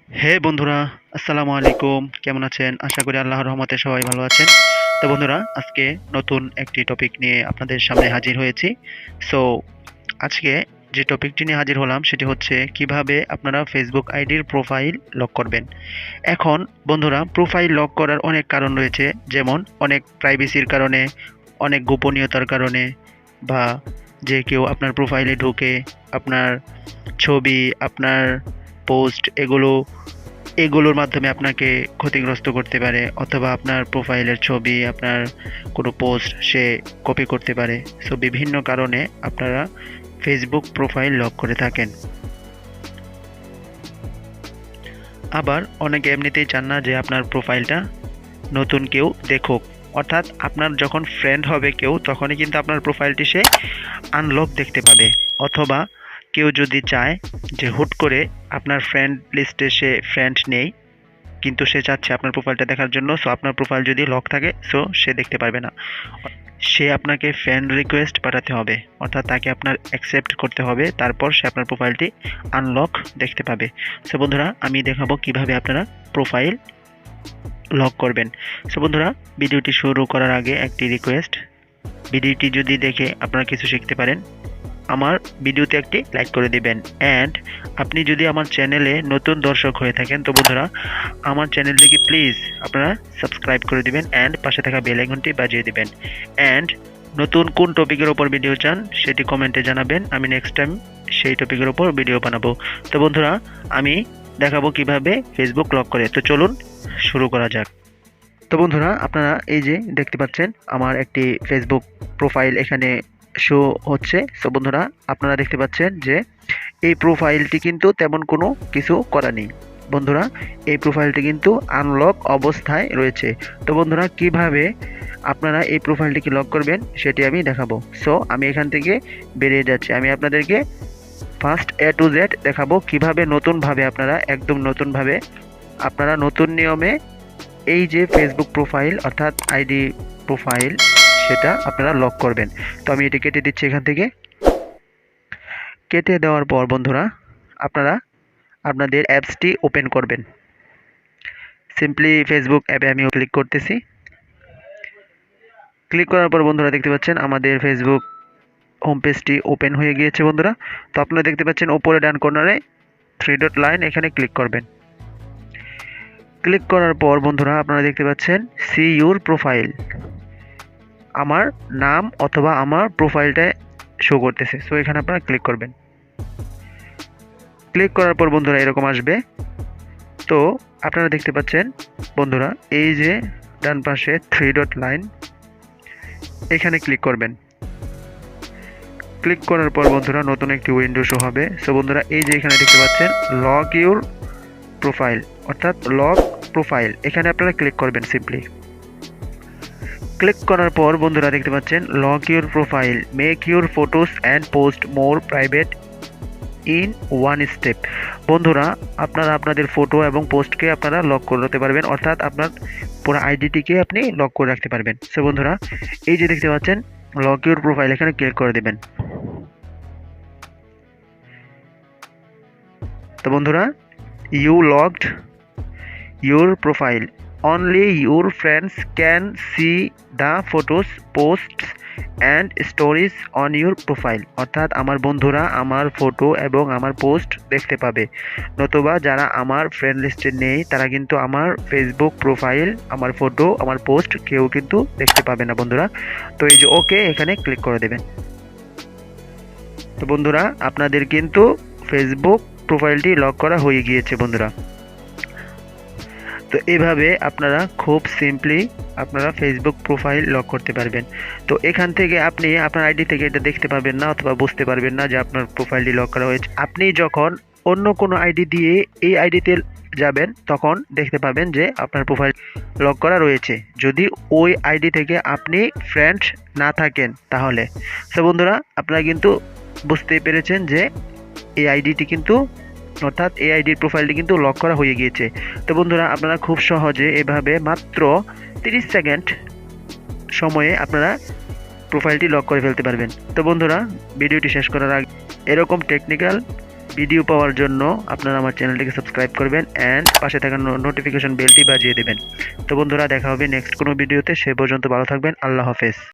হে বন্ধুরা, আসসালামু আলাইকুম। কেমন আছেন? আশা করি আল্লাহর রহমতে সবাই ভালো আছেন। তো বন্ধুরা, আজকে নতুন একটি টপিক নিয়ে আপনাদের সামনে হাজির হয়েছি। সো আজকে যে টপিকটি নিয়ে হাজির হলাম সেটি হচ্ছে কিভাবে আপনারা ফেসবুক আইডির প্রোফাইল লক করবেন। এখন বন্ধুরা, প্রোফাইল লক করার অনেক কারণ রয়েছে, যেমন অনেক প্রাইভেসির কারণে, অনেক গোপনীয়তার কারণে, বা যে কেউ আপনার প্রোফাইলে ঢুকে আপনার ছবি, আপনার পোস্ট এগুলোর মাধ্যমে আপনাকে ক্ষতিগ্রস্ত করতে পারে, অথবা আপনার প্রোফাইলের ছবি, আপনার কোনো পোস্ট সে কপি করতে পারে। সো বিভিন্ন কারণে আপনারা ফেসবুক প্রোফাইল লক করে থাকেন। আবার অনেকে এমনিতেই চান না যে আপনার প্রোফাইলটা নতুন কেউ দেখুক, অর্থাৎ আপনার যখন ফ্রেন্ড হবে কেউ, তখনই কিন্তু আপনার প্রোফাইলটি সে আনলক দেখতে পাবে। অথবা কেউ যদি চায় যে হুট করে আপনার ফ্রেন্ড লিস্টে সে ফ্রেন্ড নেই, কিন্তু সে চাচ্ছে আপনার প্রোফাইলটা দেখার জন্য, সো আপনার প্রোফাইল যদি লক থাকে সো সে দেখতে পারবে না। সে আপনাকে ফ্রেন্ড রিকোয়েস্ট পাঠাতে হবে, অর্থাৎ তাকে আপনার অ্যাকসেপ্ট করতে হবে, তারপর সে আপনার প্রোফাইলটি আনলক দেখতে পাবে। সো বন্ধুরা, আমি দেখাবো কিভাবে আপনারা প্রোফাইল লক করবেন। সো বন্ধুরা, ভিডিওটি শুরু করার আগে একটি রিকোয়েস্ট, ভিডিওটি যদি দেখে আপনারা কিছু শিখতে পারেন, আমার ভিডিওতে একটি লাইক করে দিবেন। অ্যান্ড আপনি যদি আমার চ্যানেলে নতুন দর্শক হয়ে থাকেন, তো বন্ধুরা আমার চ্যানেলটিকে প্লিজ আপনারা সাবস্ক্রাইব করে দিবেন অ্যান্ড পাশে থাকা বেল আইকনটি বাজিয়ে দিবেন। অ্যান্ড নতুন কোন টপিকের ওপর ভিডিও চান সেটি কমেন্টে জানাবেন, আমি নেক্সট টাইম সেই টপিকের ওপর ভিডিও বানাবো। তো বন্ধুরা, আমি দেখাবো কিভাবে ফেসবুক লক করে। তো চলুন শুরু করা যাক। তো বন্ধুরা, আপনারা এই যে দেখতে পাচ্ছেন আমার একটি ফেসবুক প্রোফাইল এখানে শো হচ্ছে। সো বন্ধুরা, আপনারা দেখতে পাচ্ছেন যে এই প্রোফাইলটি কিন্তু তেমন কোনো কিছু করা নেই। বন্ধুরা, এই প্রোফাইলটি কিন্তু আনলক অবস্থায় রয়েছে। তো বন্ধুরা, কিভাবে আপনারা এই প্রোফাইলটিকে লক করবেন সেটি আমি দেখাবো। সো আমি এখান থেকে বেরিয়ে যাচ্ছি। আমি আপনাদেরকে ফার্স্ট এ টু জেড দেখাবো কিভাবে নতুনভাবে আপনারা একদম নতুনভাবে আপনারা নতুন নিয়মে এই যে ফেসবুক প্রোফাইল অর্থাৎ আইডি প্রোফাইল সেটা আপনারা লক করবেন। তো আমি এটি কেটে দিচ্ছি এখান থেকে। কেটে দেওয়ার পর বন্ধুরা, আপনারা আপনাদের অ্যাপসটি ওপেন করবেন। সিম্পলি ফেসবুক অ্যাপে আমি ক্লিক করতেছি। ক্লিক করার পর বন্ধুরা দেখতে পাচ্ছেন আমাদের ফেসবুক হোম পেজটি ওপেন হয়ে গিয়েছে বন্ধুরা। তো আপনারা দেখতে পাচ্ছেন ওপরে ডান কর্নারে 3 ডট লাইন, এখানে ক্লিক করবেন। ক্লিক করার পর বন্ধুরা আপনারা দেখতে পাচ্ছেন সি ইউর প্রোফাইল, আমার নাম অথবা আমার প্রোফাইলটা শো করতেছে। সো এখানে আপনারা ক্লিক করবেন। ক্লিক করার পর বন্ধুরা এরকম আসবে। তো আপনারা দেখতে পাচ্ছেন বন্ধুরা এই যে ডান পাশে 3 ডট লাইন, এখানে ক্লিক করবেন। ক্লিক করার পর বন্ধুরা নতুন একটি উইন্ডো শো হবে। সো বন্ধুরা এই যে এখানে দেখতে পাচ্ছেন লক ইউর প্রোফাইল অর্থাৎ লক প্রোফাইল, এখানে আপনারা ক্লিক করবেন সিম্পলি। ক্লিক করার পর বন্ধুরা দেখতে পাচ্ছেন lock your profile, make your photos and post more private in one step. বন্ধুরা, আপনারা আপনাদের ফটো এবং পোস্টকে আপনারা লক করতে পারবেন, অর্থাৎ আপনার পুরো আইডিটিকে আপনি লক করে রাখতে পারবেন। সো বন্ধুরা এই যে দেখতে পাচ্ছেন লক ইউর প্রোফাইল, এখানে ক্লিক করে দেবেন। তো বন্ধুরা, you locked your profile, only your friends can see the photos posts and stories on your profile, অর্থাৎ আমার বন্ধুরা আমার ফটো এবং আমার পোস্ট দেখতে পাবে, নতুবা যারা আমার ফ্রেন্ড লিস্টে নেই তারা কিন্তু আমার ফেসবুক প্রোফাইল, আমার ফটো, আমার পোস্ট কেউ কিন্তু দেখতে পাবে না বন্ধুরা। তো এই যে ওকে, এখানে ক্লিক করে দেবেন। তো বন্ধুরা, আপনাদের কিন্তু ফেসবুক প্রোফাইলটি লক করা হয়ে গিয়েছে বন্ধুরা। তো এইভাবে আপনারা খুব সিম্পলি আপনারা ফেসবুক প্রোফাইল লক করতে পারবেন। তো এখান থেকে আপনি আপনার আইডি থেকে এটা দেখতে পারবেন না অথবা বুঝতে পারবেন না যে আপনার প্রোফাইলটি লক করা হয়েছে। আপনি যখন অন্য কোনো আইডি দিয়ে এই আইডিতে যাবেন তখন দেখতে পাবেন যে আপনার প্রোফাইল লক করা রয়েছে, যদি ওই আইডি থেকে আপনি ফ্রেন্ড না থাকেন তাহলে। তো বন্ধুরা, আপনারা কিন্তু বুঝতেই পেরেছেন যে এই আইডিটি কিন্তু অর্থাৎ এই আইডির প্রোফাইলটি কিন্তু লক করা হয়ে গিয়েছে। তো বন্ধুরা, আপনারা খুব সহজে এভাবে মাত্র 30 সেকেন্ড সময়ে আপনারা প্রোফাইলটি লক করে ফেলতে পারবেন। তো বন্ধুরা, ভিডিওটি শেষ করার আগে এরকম টেকনিক্যাল ভিডিও পাওয়ার জন্য আপনারা আমার চ্যানেলটিকে সাবস্ক্রাইব করবেন অ্যান্ড পাশে থাকা নোটিফিকেশন বেলটি বাজিয়ে দেবেন। তো বন্ধুরা, দেখা হবে নেক্সট কোনো ভিডিওতে। সে পর্যন্ত ভালো থাকবেন। আল্লাহ হাফেজ।